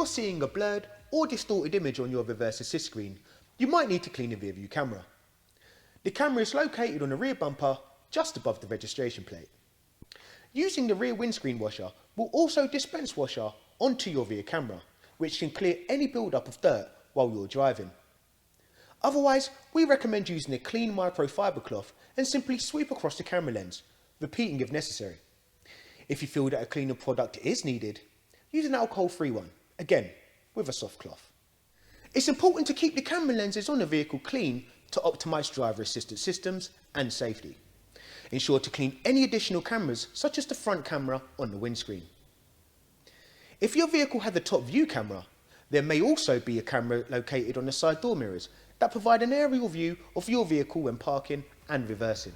you're seeing a blurred or distorted image on your reverse assist screen, you might need to clean the rear view camera. The camera is located on the rear bumper just above the registration plate. Using the rear windscreen washer will also dispense washer onto your rear camera, which can clear any build-up of dirt while you're driving. Otherwise, we recommend using a clean microfiber cloth and simply sweep across the camera lens, repeating if necessary. If you feel that a cleaner product is needed, use an alcohol-free one, again with a soft cloth. It's important to keep the camera lenses on the vehicle clean to optimise driver assistance systems and safety. Ensure to clean any additional cameras, such as the front camera on the windscreen. If your vehicle had the top view camera, there may also be a camera located on the side door mirrors that provide an aerial view of your vehicle when parking and reversing.